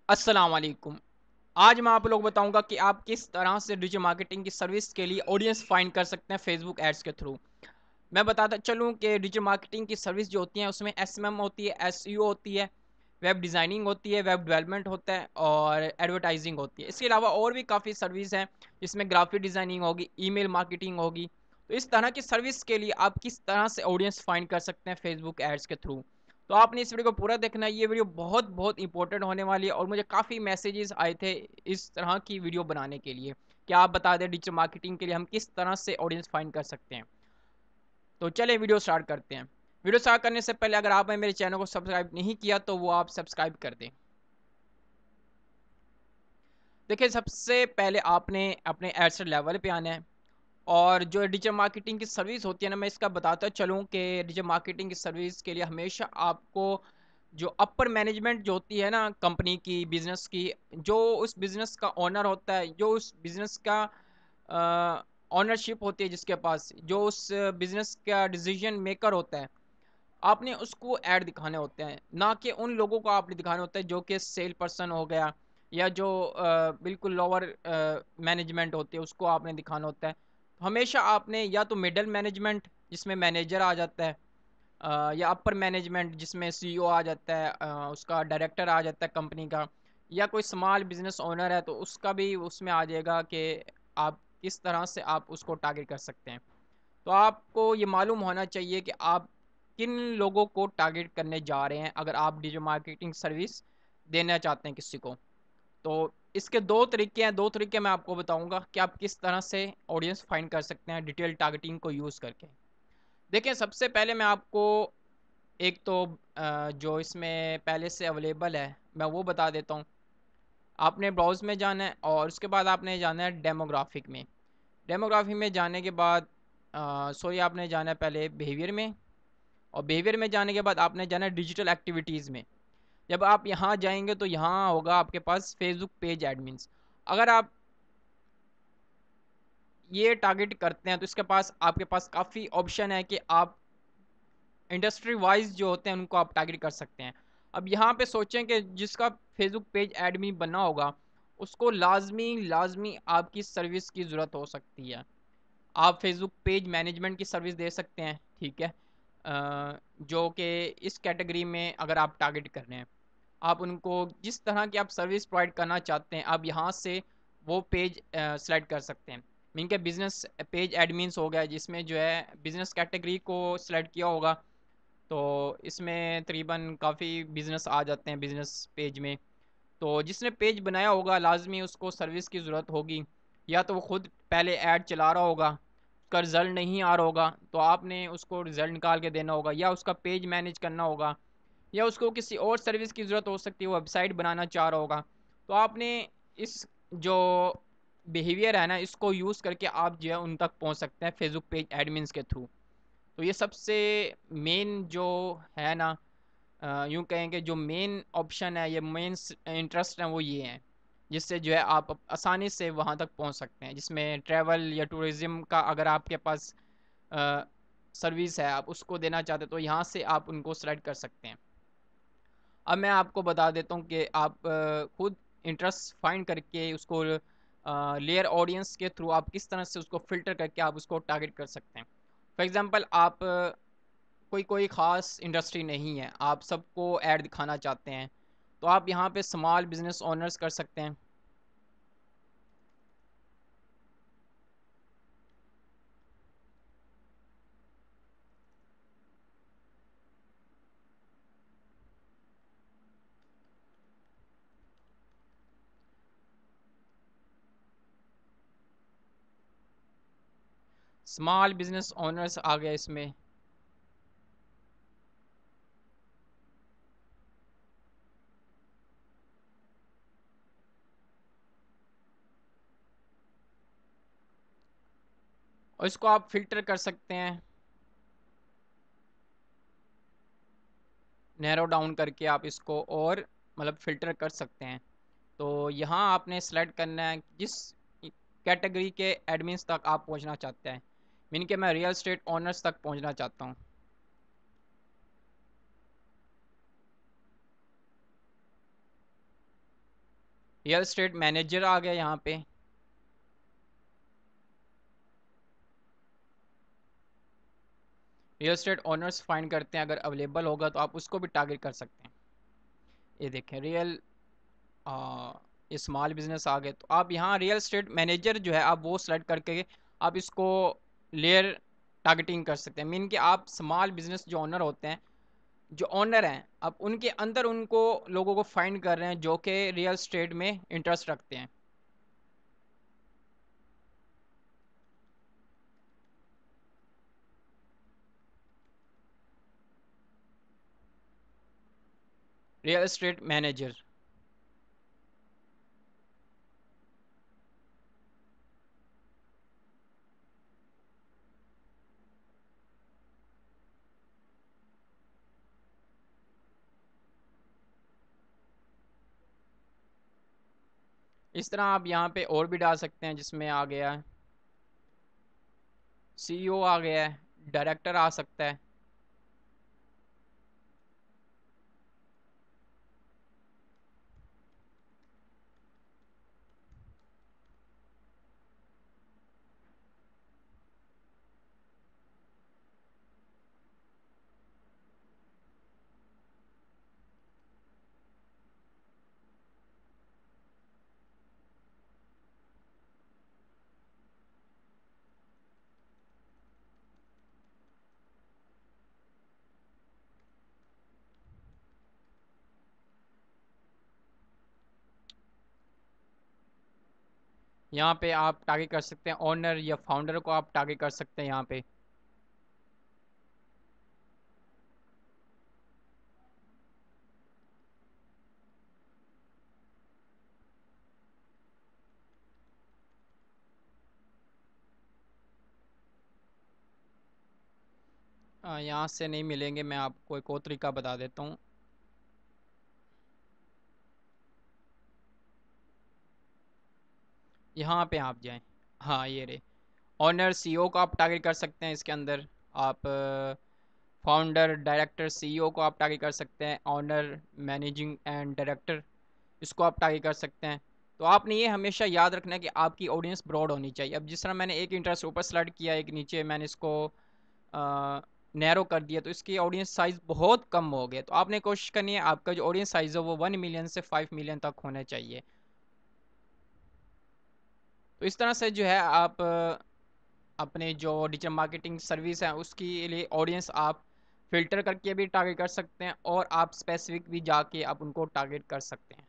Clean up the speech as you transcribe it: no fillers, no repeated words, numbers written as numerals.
अस्सलाम वालेकुम। आज मैं आप लोग बताऊंगा कि आप किस तरह से डिजिटल मार्केटिंग की सर्विस के लिए ऑडियंस फाइंड कर सकते हैं फेसबुक एड्स के थ्रू। मैं बताता चलूं कि डिजिटल मार्केटिंग की सर्विस जो होती है उसमें एसएमएम होती है, एसईओ होती है, वेब डिज़ाइनिंग होती है, वेब डेवलपमेंट होता है और एडवर्टाइजिंग होती है। इसके अलावा और भी काफ़ी सर्विस हैं जिसमें ग्राफिक डिज़ाइनिंग होगी, ईमेल मार्केटिंग होगी। तो इस तरह की सर्विस के लिए आप किस तरह से ऑडियंस फाइंड कर सकते हैं फेसबुक एड्स के थ्रू। तो आपने इस वीडियो को पूरा देखना है। ये वीडियो बहुत बहुत इंपॉर्टेंट होने वाली है और मुझे काफ़ी मैसेजेस आए थे इस तरह की वीडियो बनाने के लिए कि आप बता दें डिजिटल मार्केटिंग के लिए हम किस तरह से ऑडियंस फाइंड कर सकते हैं। तो चलिए वीडियो स्टार्ट करते हैं। वीडियो स्टार्ट करने से पहले अगर आपने मेरे चैनल को सब्सक्राइब नहीं किया तो वो आप सब्सक्राइब कर दें। देखिए, सबसे पहले आपने अपने एड्स लेवल पे आना है और जो डिजिटल मार्केटिंग की सर्विस होती है ना, मैं इसका बताता चलूँ कि डिजिटल मार्केटिंग की सर्विस के लिए हमेशा आपको जो अपर मैनेजमेंट जो होती है ना कंपनी की, बिजनेस की, जो उस बिजनेस का ओनर होता है, जो उस बिजनेस का ओनरशिप होती है, जिसके पास जो उस बिजनेस का डिसीजन मेकर होता है, आपने उसको ऐड दिखाने होते हैं, ना कि उन लोगों को आपने दिखाने होता है जो कि सेल पर्सन हो गया या जो बिल्कुल लोअर मैनेजमेंट होती है उसको आपने दिखाना होता है। हमेशा आपने या तो मिडल मैनेजमेंट जिसमें मैनेजर आ जाता है, या अपर मैनेजमेंट जिसमें सीईओ आ जाता है, उसका डायरेक्टर आ जाता है कंपनी का, या कोई स्मॉल बिजनेस ओनर है तो उसका भी उसमें आ जाएगा कि आप किस तरह से आप उसको टारगेट कर सकते हैं। तो आपको ये मालूम होना चाहिए कि आप किन लोगों को टारगेट करने जा रहे हैं अगर आप डिजिटल मार्केटिंग सर्विस देना चाहते हैं किसी को। तो इसके दो तरीके हैं, दो तरीके मैं आपको बताऊंगा कि आप किस तरह से ऑडियंस फाइंड कर सकते हैं डिटेल टारगेटिंग को यूज़ करके। देखिए, सबसे पहले मैं आपको एक तो जो इसमें पहले से अवेलेबल है मैं वो बता देता हूँ। आपने ब्राउज़ में जाना है और उसके बाद आपने जाना है डेमोग्राफिक में। डेमोग्राफी में जाने के बाद सॉरी, आपने जाना है पहले बिहेवियर में, और बिहेवियर में जाने के बाद आपने जाना है डिजिटल एक्टिविटीज़ में। जब आप यहाँ जाएंगे तो यहाँ होगा आपके पास फेसबुक पेज एडमिन्स। अगर आप ये टारगेट करते हैं तो इसके पास आपके पास काफ़ी ऑप्शन है कि आप इंडस्ट्री वाइज जो होते हैं उनको आप टारगेट कर सकते हैं। अब यहाँ पे सोचें कि जिसका फेसबुक पेज एडमिन बनना होगा उसको लाजमी लाजमी आपकी सर्विस की ज़रूरत हो सकती है। आप फेसबुक पेज मैनेजमेंट की सर्विस दे सकते हैं, ठीक है, जो कि इस कैटेगरी में अगर आप टारगेट कर रहे हैं, आप उनको जिस तरह की आप सर्विस प्रोवाइड करना चाहते हैं आप यहाँ से वो पेज सेलेक्ट कर सकते हैं। मीन के बिजनेस पेज एडमिन्स हो गया जिसमें जो है बिजनेस कैटेगरी को सिलेक्ट किया होगा, तो इसमें तकरीबन काफ़ी बिजनेस आ जाते हैं बिजनेस पेज में। तो जिसने पेज बनाया होगा लाजमी उसको सर्विस की ज़रूरत होगी, या तो वो खुद पहले ऐड चला रहा होगा, उसका रिज़ल्ट नहीं आ रहा होगा तो आपने उसको रिज़ल्ट निकाल के देना होगा, या उसका पेज मैनेज करना होगा, या उसको किसी और सर्विस की ज़रूरत हो सकती है, वो वेबसाइट बनाना चाह रहा होगा। तो आपने इस जो बिहेवियर है ना इसको यूज़ करके आप जो है उन तक पहुंच सकते हैं फेसबुक पेज एडमिन्स के थ्रू। तो ये सबसे मेन जो है ना, यूँ कहेंगे जो मेन ऑप्शन है, ये मेन इंटरेस्ट है वो ये हैं, जिससे जो है आप आसानी से वहाँ तक पहुँच सकते हैं। जिसमें ट्रैवल या टूरिज़्म का अगर आपके पास सर्विस है आप उसको देना चाहते हैं तो यहाँ से आप उनको सेलेक्ट कर सकते हैं। अब मैं आपको बता देता हूँ कि आप खुद इंटरेस्ट फाइंड करके उसको लेयर ऑडियंस के थ्रू आप किस तरह से उसको फ़िल्टर करके आप उसको टारगेट कर सकते हैं। फॉर एग्ज़ाम्पल, आप कोई कोई ख़ास इंडस्ट्री नहीं है, आप सबको ऐड दिखाना चाहते हैं, तो आप यहाँ पे स्मॉल बिज़नेस ओनर्स कर सकते हैं। स्मॉल बिज़नेस ओनर्स आ गया इसमें। और इसको आप फ़िल्टर कर सकते हैं, नैरो डाउन करके आप इसको और मतलब फ़िल्टर कर सकते हैं। तो यहाँ आपने सेलेक्ट करना है जिस कैटेगरी के एडमिन्स तक आप पहुँचना चाहते हैं। मीन कि मैं रियल एस्टेट ओनर्स तक पहुँचना चाहता हूँ। रियल एस्टेट मैनेजर आ गया यहाँ पे। रियल एस्टेट ओनर्स फाइंड करते हैं, अगर अवेलेबल होगा तो आप उसको भी टारगेट कर सकते हैं। ये देखें रियल ये स्मॉल बिजनेस आ गए, तो आप यहाँ रियल एस्टेट मैनेजर जो है आप वो सेलेक्ट करके आप इसको लेयर टारगेटिंग कर सकते हैं। मीन कि आप स्मॉल बिजनेस जो ओनर होते हैं, जो ओनर हैं, आप उनके अंदर उनको लोगों को फाइंड कर रहे हैं जो कि रियल एस्टेट में इंटरेस्ट रखते हैं। Real estate manager. इस तरह आप यहाँ पे और भी डाल सकते हैं, जिसमें आ गया है सीईओ आ गया है, डायरेक्टर आ सकता है। यहाँ पे आप टारगेट कर सकते हैं ओनर या फाउंडर को, आप टारगेट कर सकते हैं यहाँ पे। यहाँ से नहीं मिलेंगे, मैं आपको एक और तरीका बता देता हूँ। यहाँ पे आप जाएं, हाँ ये रहे ऑनर सीईओ को आप टारगेट कर सकते हैं इसके अंदर। आप फाउंडर डायरेक्टर सीईओ को आप टारगेट कर सकते हैं, ऑनर मैनेजिंग एंड डायरेक्टर इसको आप टारगेट कर सकते हैं। तो आपने ये हमेशा याद रखना है कि आपकी ऑडियंस ब्रॉड होनी चाहिए। अब जिस तरह मैंने एक इंटरेस्ट ऊपर स्लाइड किया, एक नीचे मैंने इसको नैरो कर दिया, तो इसकी ऑडियंस साइज़ बहुत कम हो गया। तो आपने कोशिश करनी है आपका जो ऑडियंस साइज़ है वो 1 मिलियन से 5 मिलियन तक होना चाहिए। तो इस तरह से जो है आप अपने जो डिजिटल मार्केटिंग सर्विस है उसके लिए ऑडियंस आप फ़िल्टर करके भी टारगेट कर सकते हैं, और आप स्पेसिफिक भी जाके आप उनको टारगेट कर सकते हैं।